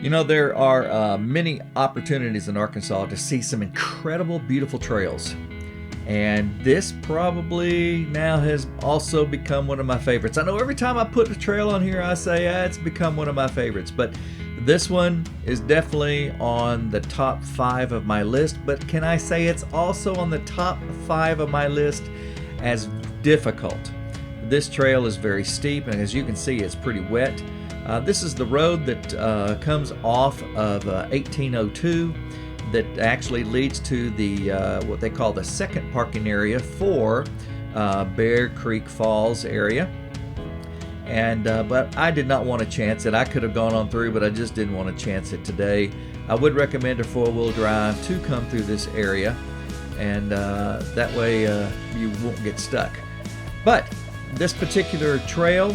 You know, there are many opportunities in Arkansas to see some incredible, beautiful trails. And this probably now has also become one of my favorites. I know every time I put a trail on here, I say it's become one of my favorites. But this one is definitely on the top 5 of my list. But can I say it's also on the top 5 of my list as difficult? This trail is very steep, and as you can see, it's pretty wet. This is the road that comes off of 1802 that actually leads to the what they call the second parking area for Bear Creek Falls area. And but I did not want to chance it. I could have gone on through, but I just didn't want to chance it today. I would recommend a 4-wheel drive to come through this area, and that way you won't get stuck. But this particular trail,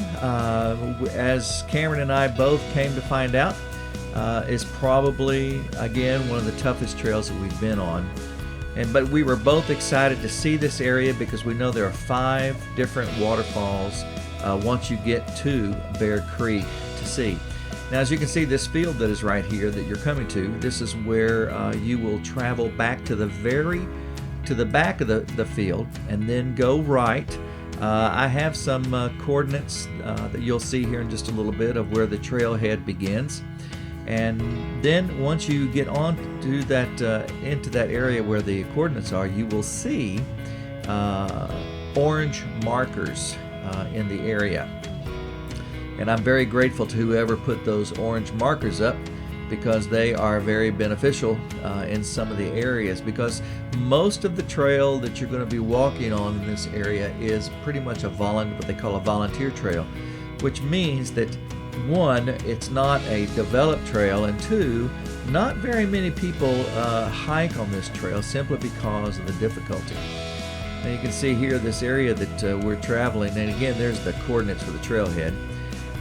as Cameron and I both came to find out, is probably, again, one of the toughest trails that we've been on. But we were both excited to see this area because we know there are 5 different waterfalls once you get to Bear Creek to see. Now, as you can see, this field that is right here that you're coming to, this is where you will travel back to the back of the field and then go right. I have some coordinates that you'll see here in just a little bit of where the trailhead begins. And then once you get on to that into that area where the coordinates are, you will see orange markers in the area. And I'm very grateful to whoever put those orange markers up, because they are very beneficial in some of the areas, because most of the trail that you're going to be walking on in this area is pretty much what they call a volunteer trail, which means that 1, it's not a developed trail, and 2, not very many people hike on this trail simply because of the difficulty. Now you can see here this area that we're traveling, and again there's the coordinates for the trailhead.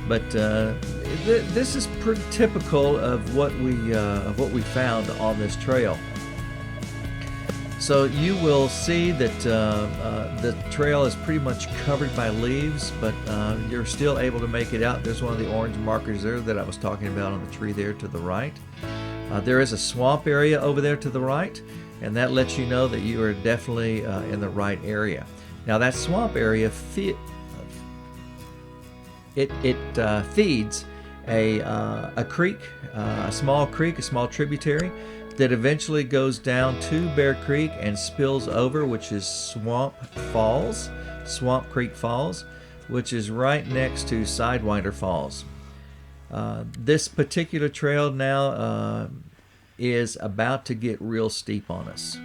But this is pretty typical of what we found on this trail. So you will see that the trail is pretty much covered by leaves, but you're still able to make it out. There's one of the orange markers there that I was talking about on the tree there to the right. There is a swamp area over there to the right, and that lets you know that you are definitely in the right area. Now that swamp area feeds a creek, a small tributary that eventually goes down to Bear Creek and spills over, which is Swamp Creek Falls, which is right next to Sidewinder Falls. This particular trail now is about to get real steep on us.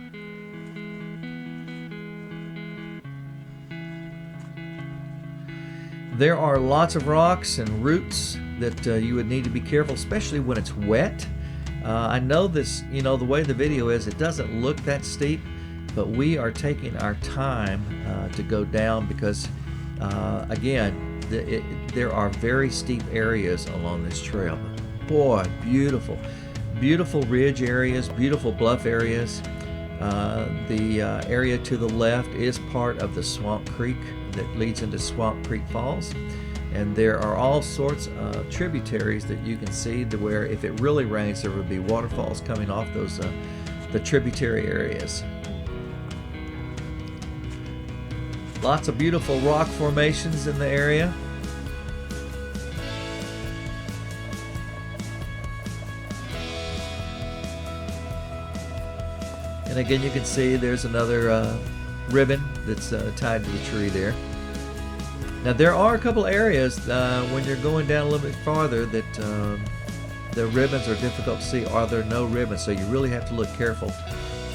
There are lots of rocks and roots that you would need to be careful, especially when it's wet. I know this, the way the video is, it doesn't look that steep, but we are taking our time to go down because, again, there are very steep areas along this trail. Boy, beautiful ridge areas, beautiful bluff areas. The area to the left is part of the Swamp Creek that leads into Swamp Creek Falls, and there are all sorts of tributaries that you can see to where if it really rains there would be waterfalls coming off those the tributary areas. Lots of beautiful rock formations in the area. And again, you can see there's another ribbon that's tied to the tree there. Now there are a couple areas when you're going down a little bit farther that the ribbons are difficult to see, or there are no ribbons, so you really have to look careful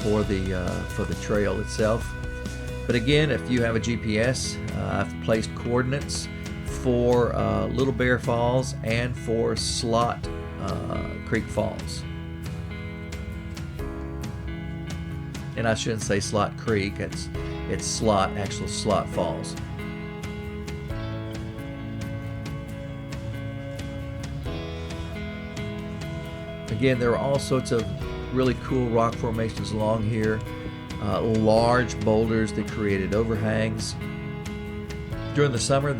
for the trail itself. But again, if you have a GPS, I've placed coordinates for Little Bear Falls and for Slot Creek Falls. And I shouldn't say Slot Creek, it's actual Slot Falls. Again, there are all sorts of really cool rock formations along here, large boulders that created overhangs. During the summer,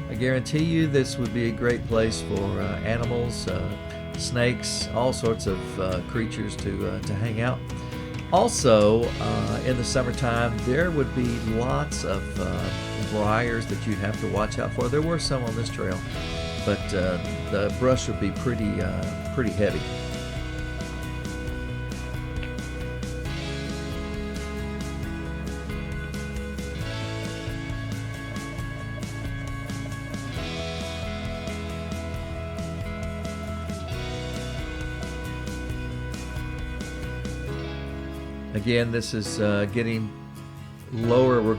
I guarantee you this would be a great place for animals, snakes, all sorts of creatures to hang out. Also, in the summertime, there would be lots of briars that you'd have to watch out for. There were some on this trail, but the brush would be pretty heavy. Again, this is getting lower. We're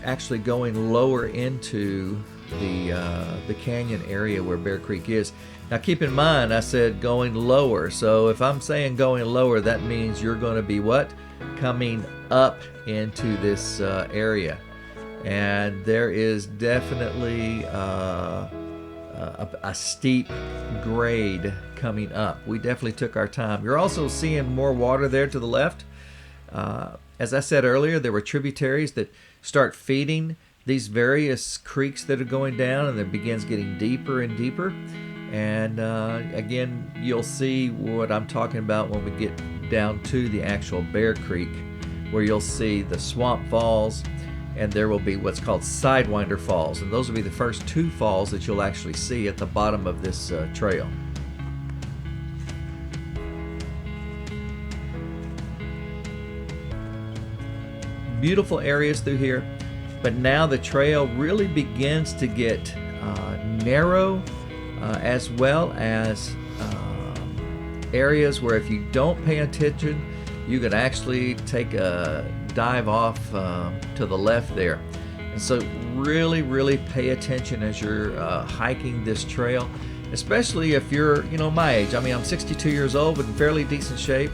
actually going lower into the canyon area where Bear Creek is. Now keep in mind, I said going lower. So if I'm saying going lower, that means you're going to be what? Coming up into this area. And there is definitely a steep grade coming up. We definitely took our time. You're also seeing more water there to the left. As I said earlier, there were tributaries that start feeding these various creeks that are going down, and it begins getting deeper and deeper. And again, you'll see what I'm talking about when we get down to the actual Bear Creek, where you'll see the Swamp Falls, and there will be what's called Sidewinder Falls. And those will be the first two falls that you'll actually see at the bottom of this trail. Beautiful areas through here, but now the trail really begins to get narrow, as well as areas where if you don't pay attention, you can actually take a dive off to the left there. And so really pay attention as you're hiking this trail, especially if you're my age. I mean, I'm 62 years old, but in fairly decent shape.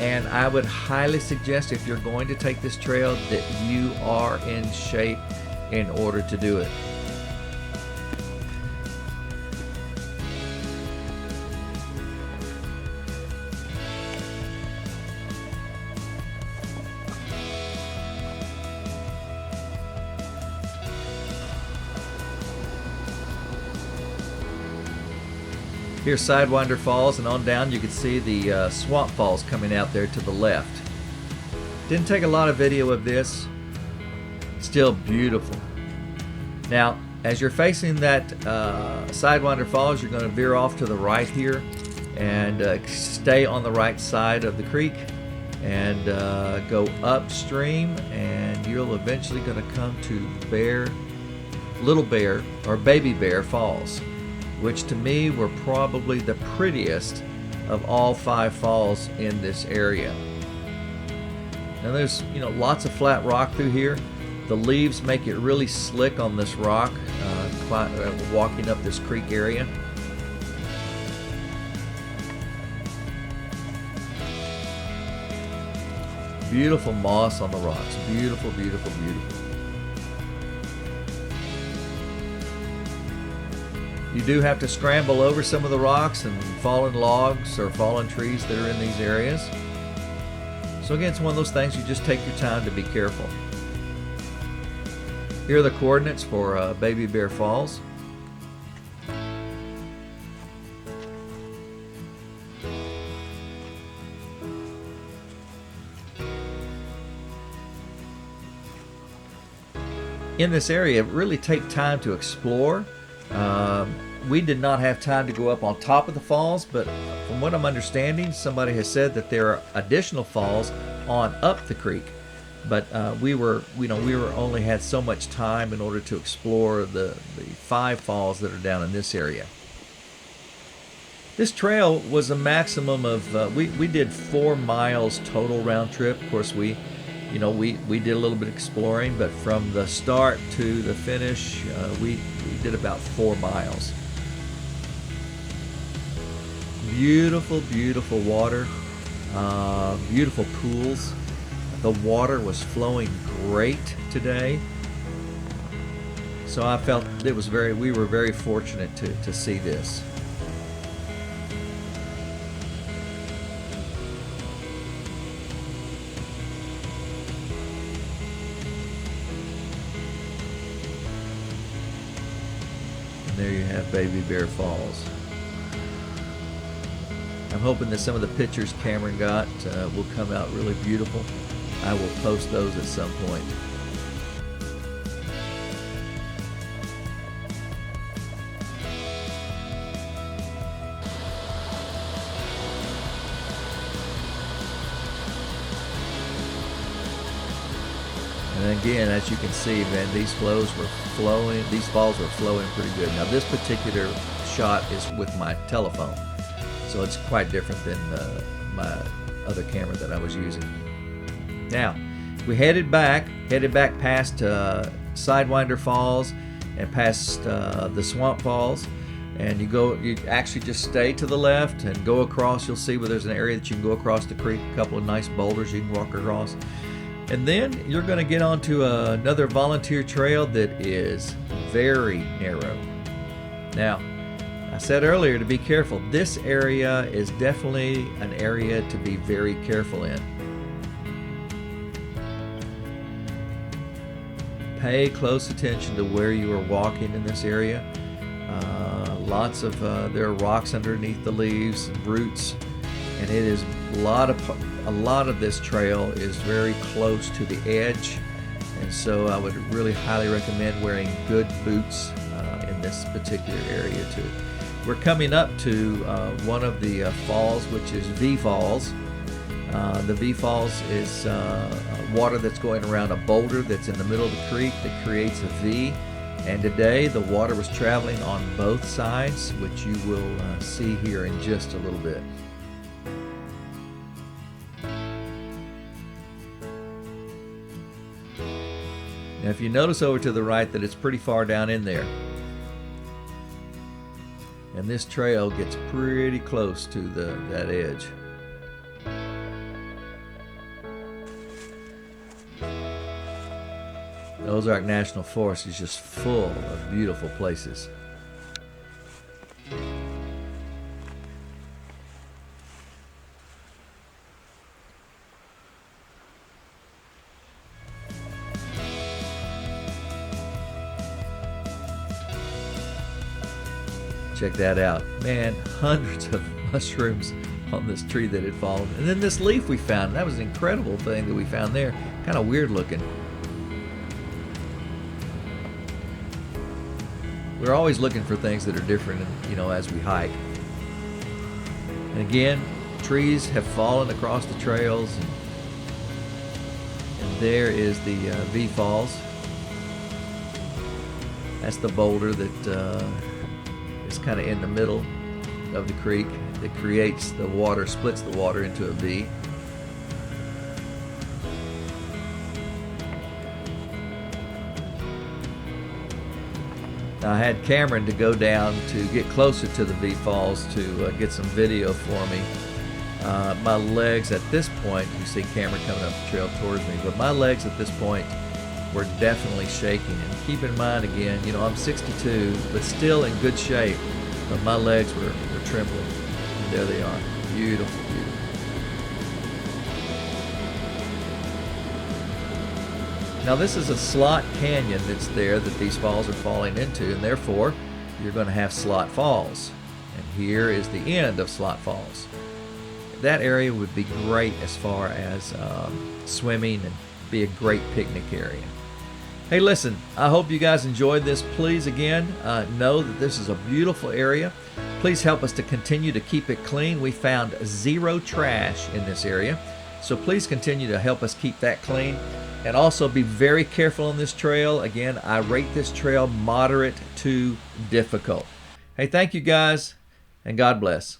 And I would highly suggest, if you're going to take this trail, that you are in shape in order to do it. Here's Sidewinder Falls, and on down you can see the Swamp Falls coming out there to the left. Didn't take a lot of video of this. Still beautiful. Now, as you're facing that Sidewinder Falls, you're going to veer off to the right here and stay on the right side of the creek and go upstream, and you're eventually going to come to Little Bear or Baby Bear Falls, which to me were probably the prettiest of all 5 falls in this area. Now there's lots of flat rock through here. The leaves make it really slick on this rock, walking up this creek area. Beautiful moss on the rocks. Beautiful, beautiful, beautiful. You do have to scramble over some of the rocks and fallen logs or fallen trees that are in these areas. So again, it's one of those things, you just take your time to be careful. Here are the coordinates for Baby Bear Falls. In this area, really take time to explore. We did not have time to go up on top of the falls, but from what I'm understanding, somebody has said that there are additional falls on up the creek. But we only had so much time in order to explore the 5 falls that are down in this area. This trail was a maximum of we did 4 miles total round trip. Of course, we did a little bit of exploring, but from the start to the finish, we did about 4 miles. Beautiful, beautiful water, beautiful pools. The water was flowing great today, so I felt we were very fortunate to see this. And there you have Baby Bear Falls. I'm hoping that some of the pictures Cameron got will come out really beautiful. I will post those at some point. And again, as you can see, man, these falls were flowing pretty good. Now this particular shot is with my telephone, so it's quite different than my other camera that I was using. Now, we headed back past Sidewinder Falls and past the Swamp Falls, and you actually just stay to the left and go across. You'll see where there's an area that you can go across the creek, a couple of nice boulders you can walk across. And then you're going to get onto another volunteer trail that is very narrow. Now, I said earlier to be careful. This area is definitely an area to be very careful in. Pay close attention to where you are walking in this area. There are rocks underneath the leaves and roots, and it is a lot of this trail is very close to the edge, and so I would really highly recommend wearing good boots in this particular area too. We're coming up to one of the falls, which is V Falls. The V Falls is water that's going around a boulder that's in the middle of the creek that creates a V. And today the water was traveling on both sides, which you will see here in just a little bit. Now if you notice over to the right that it's pretty far down in there, and this trail gets pretty close to that edge. The Ozark National Forest is just full of beautiful places. Check that out. Man, hundreds of mushrooms on this tree that had fallen. And then this leaf we found. That was an incredible thing that we found there. Kind of weird looking. We're always looking for things that are different, as we hike. And again, trees have fallen across the trails, and there is the V Falls. That's the boulder that is kind of in the middle of the creek that creates the water, splits the water into a V. I had Cameron to go down to get closer to the V Falls to get some video for me. My legs at this point, you see Cameron coming up the trail towards me, but my legs at this point were definitely shaking. And keep in mind again, I'm 62, but still in good shape, but my legs were trembling. And there they are. Beautiful, beautiful. Now this is a slot canyon that's there that these falls are falling into, and therefore you're going to have slot falls. And here is the end of Slot Falls. That area would be great as far as swimming and be a great picnic area. Hey, listen, I hope you guys enjoyed this. Please, again, know that this is a beautiful area. Please help us to continue to keep it clean. We found zero trash in this area, so please continue to help us keep that clean. And also be very careful on this trail. Again, I rate this trail moderate to difficult. Hey, thank you guys, and God bless.